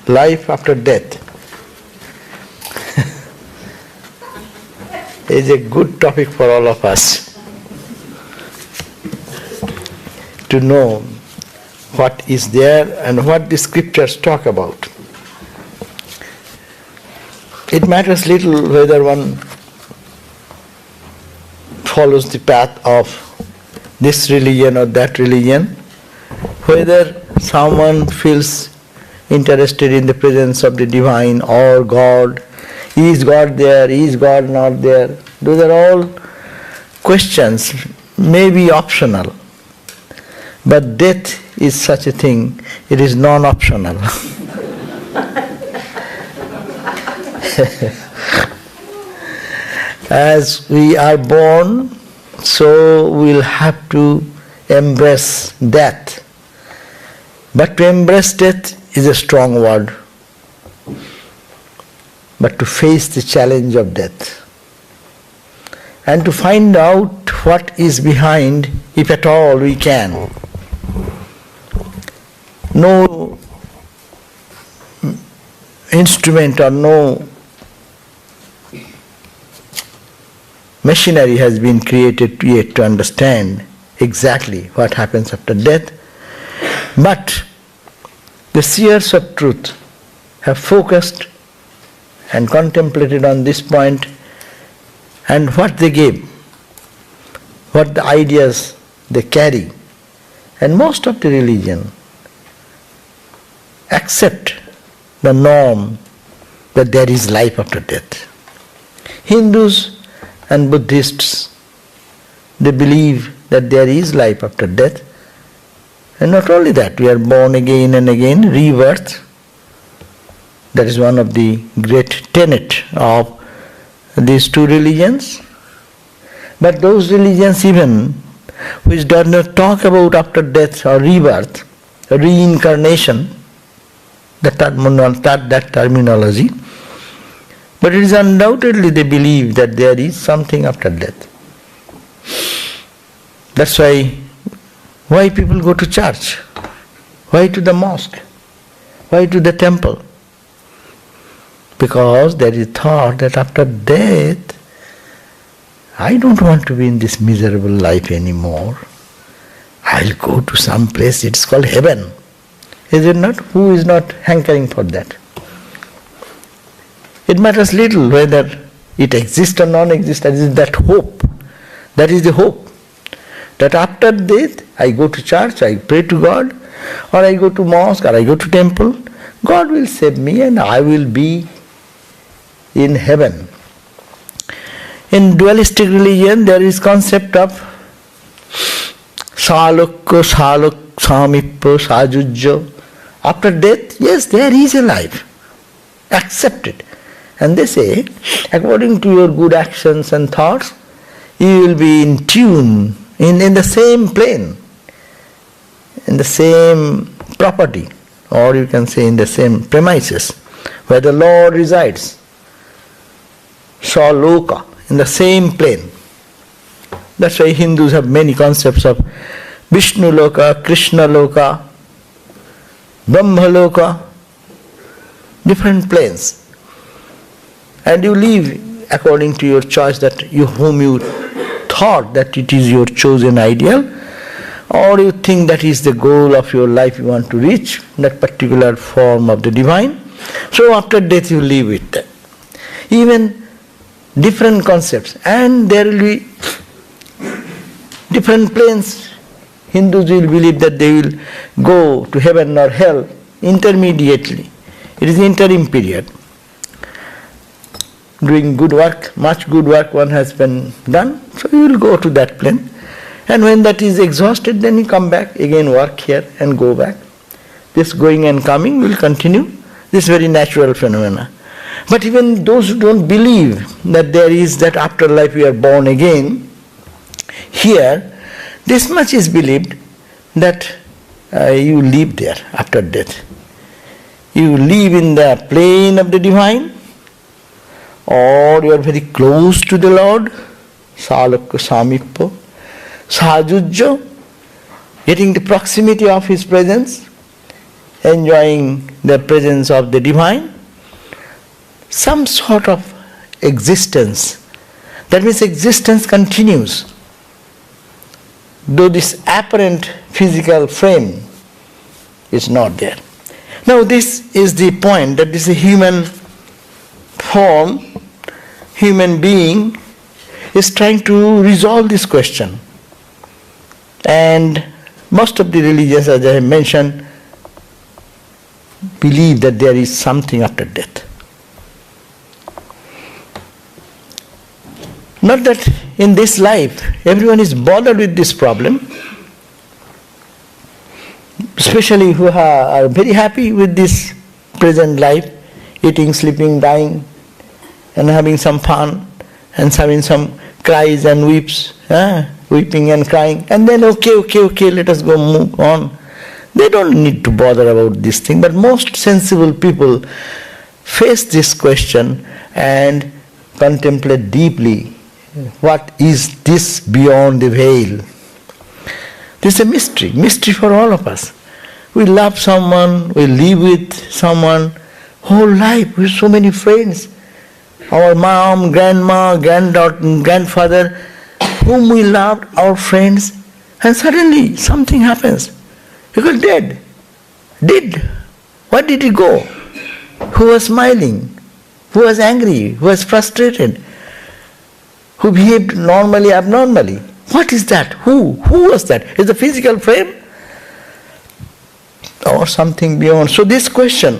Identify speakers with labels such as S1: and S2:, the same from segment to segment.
S1: life after death is a good topic for all of us to know what is there and what the scriptures talk about. It matters little whether one follows the path of this religion or that religion, whether someone feels interested in the presence of the divine or God. Is God there? Is God not there? Those are all questions, maybe optional. But death is such a thing, it is non-optional. As we are born, so we'll have to embrace death. But to embrace death is a strong word. But to face the challenge of death and to find out what is behind, if at all we can. No instrument or no machinery has been created yet to understand exactly what happens after death. But the seers of truth have focused and contemplated on this point, and what they gave, what the ideas they carry. And most of the religion accept the norm that there is life after death. Hindus and Buddhists, they believe that there is life after death. And not only that, we are born again and again, rebirth. That is one of the great tenets of these two religions. But those religions even which do not talk about after death or rebirth, reincarnation, that terminology, but it is undoubtedly they believe that there is something after death. That's why people go to church, why to the mosque, why to the temple. Because there is thought that after death, I don't want to be in this miserable life anymore. I'll go to some place, it's called heaven. Is it not? Who is not hankering for that? It matters little whether it exists or non-exists. That is that hope. That is the hope. That after death, I go to church, I pray to God, or I go to mosque, or I go to temple. God will save me and I will be in heaven. In dualistic religion, there is concept of salukka, samippa, sajujja. After death, yes, there is a life. Accept it. And they say, according to your good actions and thoughts, you will be in tune, in the same plane, in the same property, or you can say in the same premises, where the Lord resides. Saloka, in the same plane. That's why Hindus have many concepts of Vishnu Loka, Krishna Loka, Brahma Loka, different planes. And you live according to your choice, that whom you thought that it is your chosen ideal, or you think that is the goal of your life, you want to reach that particular form of the divine. So after death you live with that. Even different concepts, and there will be different planes. Hindus will believe that they will go to heaven or hell intermediately. It is interim period. Doing good work, much good work one has been done, so you will go to that plane. And when that is exhausted, then you come back, again work here and go back. This going and coming will continue. This very natural phenomena. But even those who don't believe that there is that afterlife, we are born again, here, this much is believed that you live there after death. You live in the plane of the divine, or you are very close to the Lord, salakka samippa, sajujja, getting the proximity of His presence, enjoying the presence of the divine, some sort of existence. That means existence continues, though this apparent physical frame is not there. Now this is the point, that this human form, human being is trying to resolve this question. And most of the religions, as I have mentioned, believe that there is something after death. Not that in this life everyone is bothered with this problem, especially who are very happy with this present life, eating, sleeping, dying, and having some fun, and having some cries and weeps, weeping and crying, and then okay, let us go move on. They don't need to bother about this thing, but most sensible people face this question and contemplate deeply. What is this beyond the veil? This is a mystery for all of us. We love someone, we live with someone, whole life with so many friends. Our mom, grandma, granddaughter, grandfather, whom we loved, our friends, and suddenly something happens. He got dead. Where did he go? Who was smiling? Who was angry? Who was frustrated? Who behaved normally, abnormally? What is that? Who was that? Is the physical frame? Or something beyond? So this question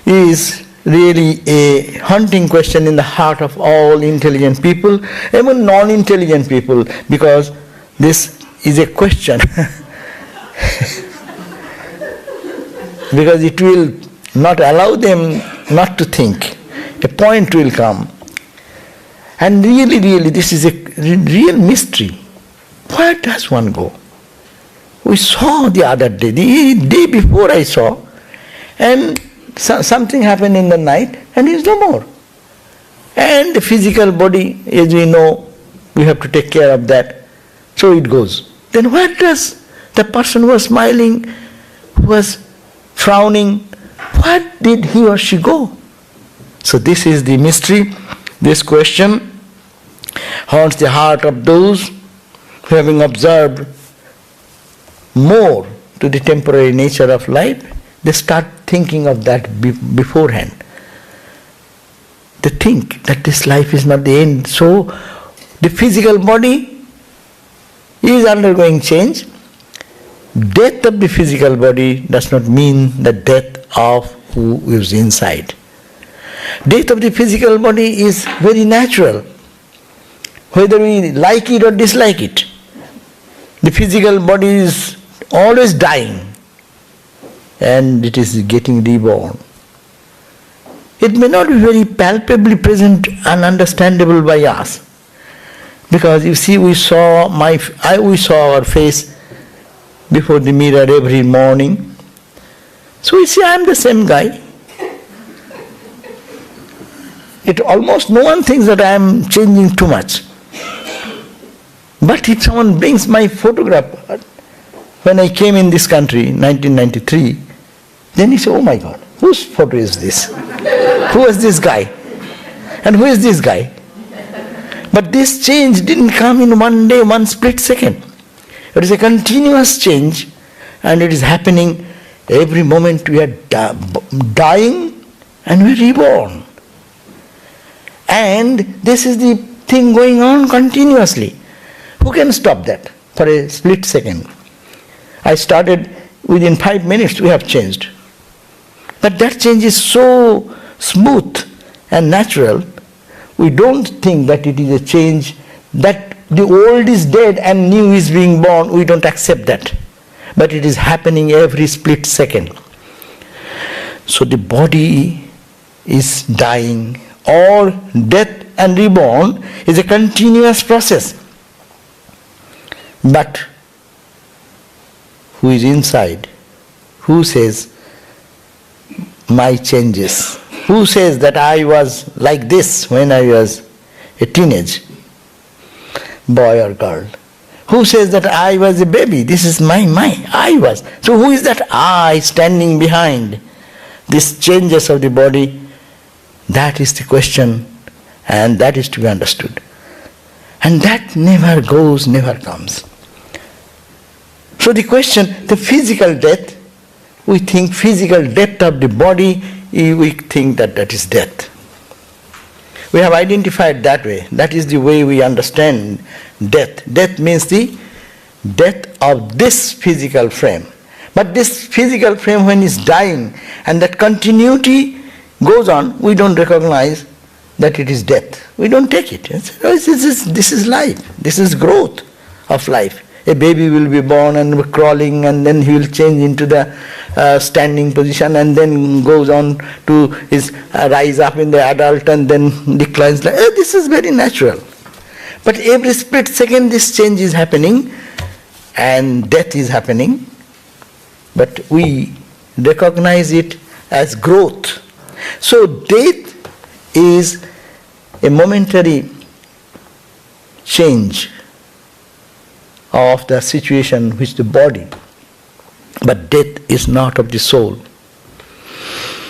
S1: is really a haunting question in the heart of all intelligent people, even non-intelligent people, because this is a question. Because it will not allow them not to think. A point will come. And really, this is a real mystery. Where does one go? We saw the other day, the day before I saw, and something happened in the night, and he is no more. And the physical body, as we know, we have to take care of that. So it goes. Then where does the person who was smiling, who was frowning, where did he or she go? So this is the mystery. This question haunts the heart of those who, having observed more to the temporary nature of life, they start thinking of that beforehand. They think that this life is not the end. So the physical body is undergoing change. Death of the physical body does not mean the death of who is inside. Death of the physical body is very natural, whether we like it or dislike it. The physical body is always dying, and it is getting reborn. It may not be very palpably present and understandable by us, because you see, we saw our face before the mirror every morning. So we see, I am the same guy. It almost no one thinks that I am changing too much. But if someone brings my photograph when I came in this country in 1993, then he says, oh my God, whose photo is this? Who is this guy? And who is this guy? But this change didn't come in one day, one split second. It is a continuous change, and it is happening every moment. We are dying and we are reborn. And this is the thing going on continuously. Who can stop that for a split second? I started, within 5 minutes we have changed. But that change is so smooth and natural, we don't think that it is a change, that the old is dead and new is being born. We don't accept that. But it is happening every split second. So the body is dying, or death and reborn is a continuous process. But who is inside? Who says, my changes? Who says that I was like this when I was a teenage boy or girl? Who says that I was a baby? This is my I was. So who is that I standing behind these changes of the body? That is the question, and that is to be understood. And that never goes, never comes. So the question, the physical death, we think physical death of the body, we think that is death. We have identified that way. That is the way we understand death. Death means the death of this physical frame. But this physical frame, when it's dying, and that continuity goes on, we don't recognize that it is death. We don't take it. This is life. This is growth of life. A baby will be born and crawling, and then he will change into the standing position, and then goes on to his rise up in the adult, and then declines. This is very natural. But every split second this change is happening, and death is happening. But we recognize it as growth. So death is a momentary change of the situation which the body, but death is not of the soul.